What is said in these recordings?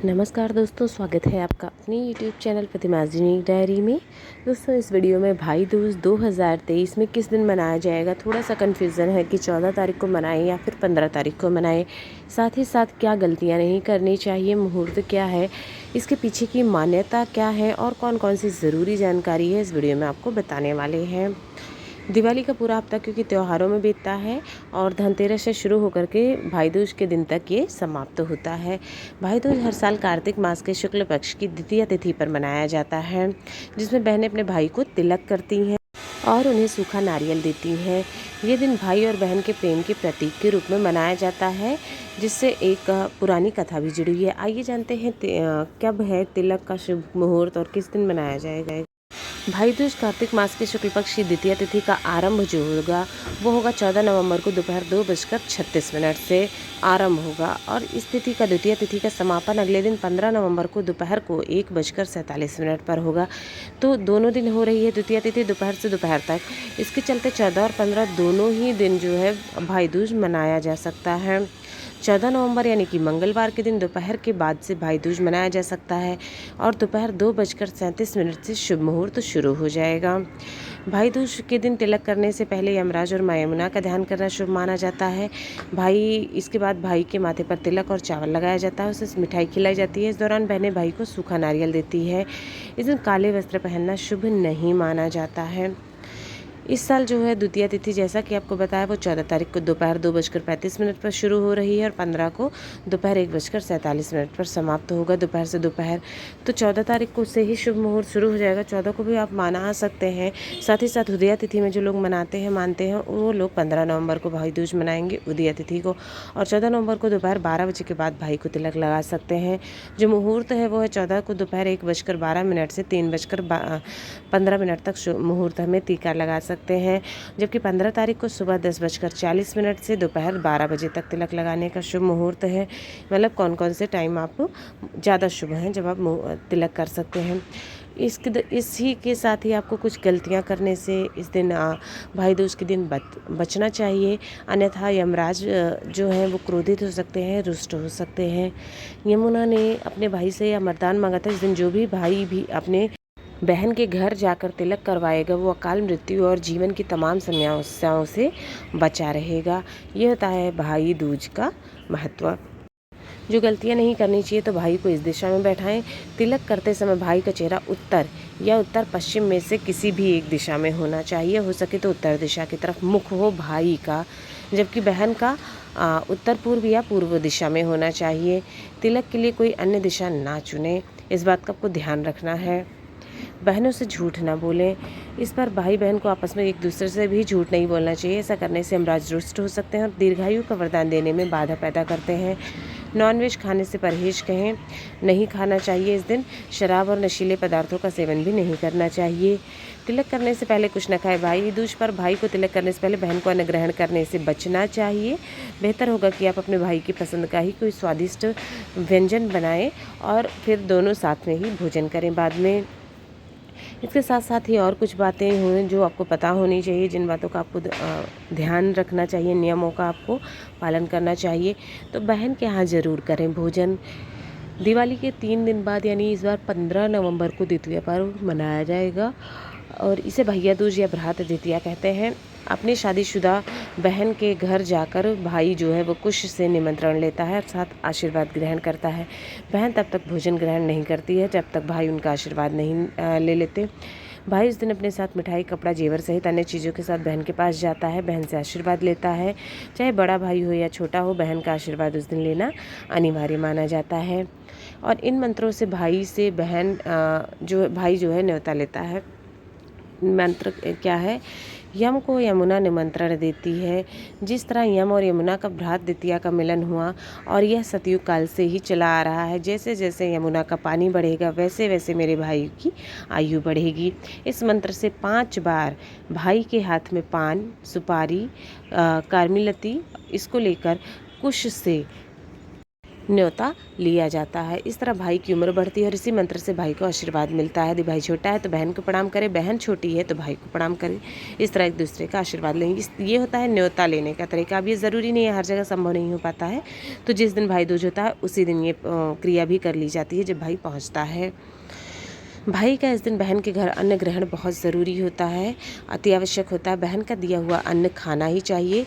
नमस्कार दोस्तों, स्वागत है आपका अपने YouTube चैनल प्रतिमा's यूनिक डायरी में। दोस्तों, इस वीडियो में भाई दूज 2023 में किस दिन मनाया जाएगा, थोड़ा सा कन्फ्यूज़न है कि 14 तारीख को मनाएं या फिर 15 तारीख को मनाएं। साथ ही साथ क्या गलतियां नहीं करनी चाहिए, मुहूर्त क्या है, इसके पीछे की मान्यता क्या है और कौन कौन सी ज़रूरी जानकारी है, इस वीडियो में आपको बताने वाले हैं। दिवाली का पूरा हफ्ता क्योंकि त्योहारों में बीतता है और धनतेरस से शुरू होकर के भाई दूज के दिन तक ये समाप्त होता है। भाई दूज हर साल कार्तिक मास के शुक्ल पक्ष की द्वितीय तिथि पर मनाया जाता है, जिसमें बहनें अपने भाई को तिलक करती हैं और उन्हें सूखा नारियल देती हैं। ये दिन भाई और बहन के प्रेम के प्रतीक के रूप में मनाया जाता है, जिससे एक पुरानी कथा भी जुड़ी है। आइए जानते हैं कब है तिलक का शुभ मुहूर्त और किस दिन मनाया जाएगा। भाई दूज कार्तिक मास के शुक्ल पक्ष की द्वितीय तिथि का आरंभ जो होगा वो होगा 14 नवंबर को दोपहर 2:36 से आरंभ होगा और इस तिथि का द्वितीय तिथि का समापन अगले दिन 15 नवंबर को दोपहर को 1:47 पर होगा। तो दोनों दिन हो रही है द्वितीय तिथि दोपहर से दोपहर तक। इसके चलते 14 और 15 दोनों ही दिन जो है भाई दूज मनाया जा सकता है। 14 नवंबर यानी कि मंगलवार के दिन दोपहर के बाद से भाई दूज मनाया जा सकता है और दोपहर 2:37 से शुभ मुहूर्त शुरू हो जाएगा। भाई दूज के दिन तिलक करने से पहले यमराज और माँ यमुना का ध्यान करना शुभ माना जाता है। इसके बाद भाई के माथे पर तिलक और चावल लगाया जाता है, उसे मिठाई खिलाई जाती है। इस दौरान बहनें भाई को सूखा नारियल देती है। इस दिन काले वस्त्र पहनना शुभ नहीं माना जाता है। इस साल जो है द्वितीय तिथि जैसा कि आपको बताया वो 14 तारीख को दोपहर 2:35 पर शुरू हो रही है और 15 को दोपहर 1:47 पर समाप्त होगा दोपहर से दोपहर। तो 14 तारीख को से ही शुभ मुहूर्त शुरू हो जाएगा। 14 को भी आप मना सकते हैं। साथ ही साथ उदया तिथि में जो लोग मानते हैं वो लोग 15 नवंबर को भाई दूज मनाएंगे उदया तिथि को, और 14 नवंबर को दोपहर 12 बजे के बाद भाई को तिलक लगा सकते हैं। जो मुहूर्त है वो है 14 को दोपहर 1:12 से 3:15 तक मुहूर्त हमें टीका लगा सकते हैं, जबकि 15 तारीख को सुबह 10:40 से दोपहर 12 बजे तक तिलक लगाने का शुभ मुहूर्त है। मतलब कौन कौन से टाइम आपको ज़्यादा शुभ हैं जब आप तिलक कर सकते हैं। इसी के साथ ही आपको कुछ गलतियां करने से इस दिन भाई दूज के दिन बचना चाहिए, अन्यथा यमराज जो है वो क्रोधित हो सकते हैं, रुष्ट हो सकते हैं। यमुना ने अपने भाई से यह वरदान मांगा था, इस दिन जो भी भाई भी अपने बहन के घर जाकर तिलक करवाएगा वो अकाल मृत्यु और जीवन की तमाम समस्याओं से बचा रहेगा। यह होता है भाई दूज का महत्व। जो गलतियां नहीं करनी चाहिए तो भाई को इस दिशा में बैठाएं। तिलक करते समय भाई का चेहरा उत्तर या उत्तर पश्चिम में से किसी भी एक दिशा में होना चाहिए। हो सके तो उत्तर दिशा की तरफ मुख हो भाई का, जबकि बहन का उत्तर पूर्व या पूर्व दिशा में होना चाहिए। तिलक के लिए कोई अन्य दिशा ना चुनें, इस बात का आपको ध्यान रखना है। बहनों से झूठ ना बोलें। इस पर भाई बहन को आपस में एक दूसरे से भी झूठ नहीं बोलना चाहिए। ऐसा करने से यमराज रुष्ट हो सकते हैं और दीर्घायु का वरदान देने में बाधा पैदा करते हैं। नॉनवेज खाने से परहेज कहें, नहीं खाना चाहिए। इस दिन शराब और नशीले पदार्थों का सेवन भी नहीं करना चाहिए। तिलक करने से पहले कुछ न खाएं। भाई दूज पर भाई को तिलक करने से पहले बहन को अन्न ग्रहण करने से बचना चाहिए। बेहतर होगा कि आप अपने भाई की पसंद का ही कोई स्वादिष्ट व्यंजन बनाएं और फिर दोनों साथ में ही भोजन करें बाद में। इसके साथ साथ ही और कुछ बातें हैं जो आपको पता होनी चाहिए, जिन बातों का आपको ध्यान रखना चाहिए, नियमों का आपको पालन करना चाहिए। तो बहन के यहाँ ज़रूर करें भोजन। दिवाली के 3 दिन बाद यानी इस बार 15 नवंबर को द्वितीय पर्व मनाया जाएगा और इसे भैया दूज या भ्रात द्वितीया कहते हैं। अपनी शादीशुदा बहन के घर जाकर भाई जो है वो कुश से निमंत्रण लेता है, अर्थात आशीर्वाद ग्रहण करता है। बहन तब तक भोजन ग्रहण नहीं करती है जब तक भाई उनका आशीर्वाद नहीं ले लेते। भाई उस दिन अपने साथ मिठाई, कपड़ा, जेवर सहित अन्य चीज़ों के साथ बहन के पास जाता है, बहन से आशीर्वाद लेता है। चाहे बड़ा भाई हो या छोटा हो, बहन का आशीर्वाद उस दिन लेना अनिवार्य माना जाता है। और इन मंत्रों से भाई से बहन भाई जो है न्योता लेता है। मंत्र क्या है? यम को यमुना निमंत्रण देती है। जिस तरह यम और यमुना का भ्रात द्वितीया का मिलन हुआ और यह सतयुग काल से ही चला आ रहा है, जैसे जैसे यमुना का पानी बढ़ेगा वैसे वैसे मेरे भाई की आयु बढ़ेगी। इस मंत्र से 5 बार भाई के हाथ में पान, सुपारी, कारमिलती इसको लेकर कुश से न्योता लिया जाता है। इस तरह भाई की उम्र बढ़ती है और इसी मंत्र से भाई को आशीर्वाद मिलता है। यदि भाई छोटा है तो बहन को प्रणाम करे, बहन छोटी है तो भाई को प्रणाम करे। इस तरह एक दूसरे का आशीर्वाद लेंगे। ये होता है न्योता लेने का तरीका। अब ये ज़रूरी नहीं है, हर जगह संभव नहीं हो पाता है, तो जिस दिन भाई दूज होता है उसी दिन ये क्रिया भी कर ली जाती है, जब भाई पहुँचता है। भाई का इस दिन बहन के घर अन्न ग्रहण बहुत ज़रूरी होता है, अति आवश्यक होता है। बहन का दिया हुआ अन्न खाना ही चाहिए।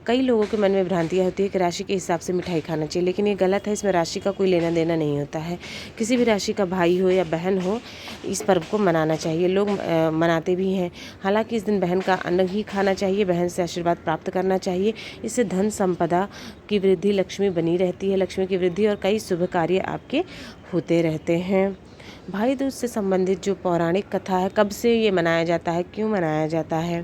कई लोगों के मन में भ्रांतियाँ होती है कि राशि के हिसाब से मिठाई खाना चाहिए, लेकिन ये गलत है। इसमें राशि का कोई लेना देना नहीं होता है। किसी भी राशि का भाई हो या बहन हो, इस पर्व को मनाना चाहिए। लोग मनाते भी हैं। हालांकि इस दिन बहन का अन्न ही खाना चाहिए, बहन से आशीर्वाद प्राप्त करना चाहिए। इससे धन संपदा की वृद्धि, लक्ष्मी बनी रहती है, लक्ष्मी की वृद्धि और कई शुभ कार्य आपके होते रहते हैं। भाई दूज से संबंधित जो पौराणिक कथा है, कब से ये मनाया जाता है, क्यों मनाया जाता है,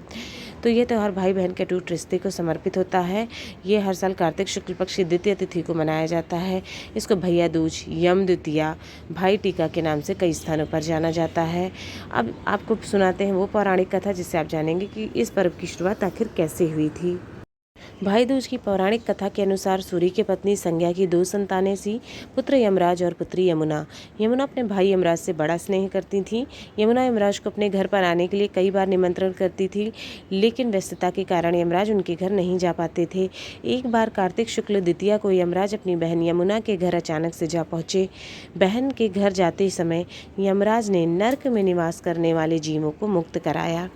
तो ये त्यौहार भाई बहन के अटूट रिश्ते को समर्पित होता है। ये हर साल कार्तिक शुक्ल पक्ष की द्वितीय तिथि को मनाया जाता है। इसको भैया दूज, यम द्वितीया, भाई टीका के नाम से कई स्थानों पर जाना जाता है। अब आपको सुनाते हैं वो पौराणिक कथा, जिससे आप जानेंगे कि इस पर्व की शुरुआत आखिर कैसे हुई थी। भाई दूज की पौराणिक कथा के अनुसार सूर्य की पत्नी संज्ञा की 2 संतानें थीं, पुत्र यमराज और पुत्री यमुना। यमुना अपने भाई यमराज से बड़ा स्नेह करती थीं। यमुना यमराज को अपने घर पर आने के लिए कई बार निमंत्रण करती थी, लेकिन व्यस्तता के कारण यमराज उनके घर नहीं जा पाते थे। एक बार कार्तिक शुक्ल द्वितीया को यमराज अपनी बहन यमुना के घर अचानक से जा पहुँचे। बहन के घर जाते समय यमराज ने नर्क में निवास करने वाले जीवों को मुक्त कराया।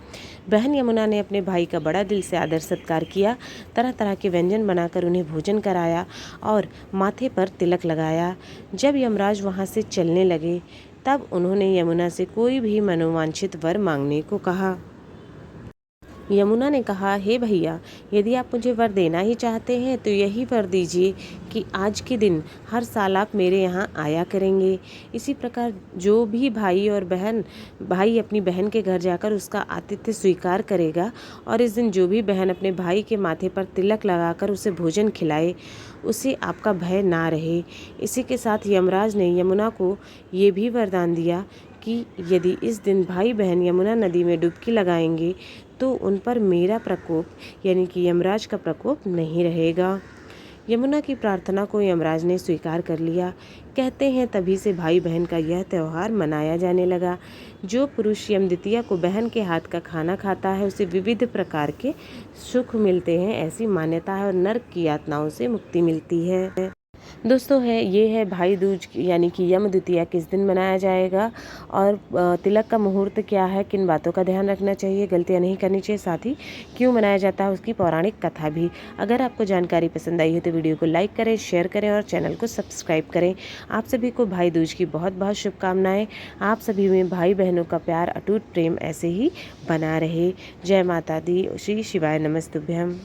बहन यमुना ने अपने भाई का बड़ा दिल से आदर सत्कार किया, तरह तरह के व्यंजन बनाकर उन्हें भोजन कराया और माथे पर तिलक लगाया। जब यमराज वहां से चलने लगे, तब उन्होंने यमुना से कोई भी मनोवांछित वर मांगने को कहा। यमुना ने कहा, हे भैया, यदि आप मुझे वर देना ही चाहते हैं तो यही वर दीजिए कि आज के दिन हर साल आप मेरे यहाँ आया करेंगे। इसी प्रकार जो भी भाई अपनी बहन के घर जाकर उसका आतिथ्य स्वीकार करेगा और इस दिन जो भी बहन अपने भाई के माथे पर तिलक लगाकर उसे भोजन खिलाए, उसे आपका भय ना रहे। इसी के साथ यमराज ने यमुना को ये भी वरदान दिया कि यदि इस दिन भाई बहन यमुना नदी में डुबकी लगाएंगे तो उन पर मेरा प्रकोप यानी कि यमराज का प्रकोप नहीं रहेगा। यमुना की प्रार्थना को यमराज ने स्वीकार कर लिया। कहते हैं तभी से भाई बहन का यह त्यौहार मनाया जाने लगा। जो पुरुष यम द्वितीया को बहन के हाथ का खाना खाता है उसे विविध प्रकार के सुख मिलते हैं, ऐसी मान्यता है, और नर्क की यातनाओं से मुक्ति मिलती है। दोस्तों ये है भाई दूज यानी कि यम द्वितीया किस दिन मनाया जाएगा और तिलक का मुहूर्त क्या है, किन बातों का ध्यान रखना चाहिए, गलतियां नहीं करनी चाहिए, साथ ही क्यों मनाया जाता है उसकी पौराणिक कथा भी। अगर आपको जानकारी पसंद आई हो तो वीडियो को लाइक करें, शेयर करें और चैनल को सब्सक्राइब करें। आप सभी को भाई दूज की बहुत बहुत शुभकामनाएँ। आप सभी में भाई बहनों का प्यार, अटूट प्रेम ऐसे ही बना रहे। जय माता दी। श्री शिवाय नमस्तुभ्यम।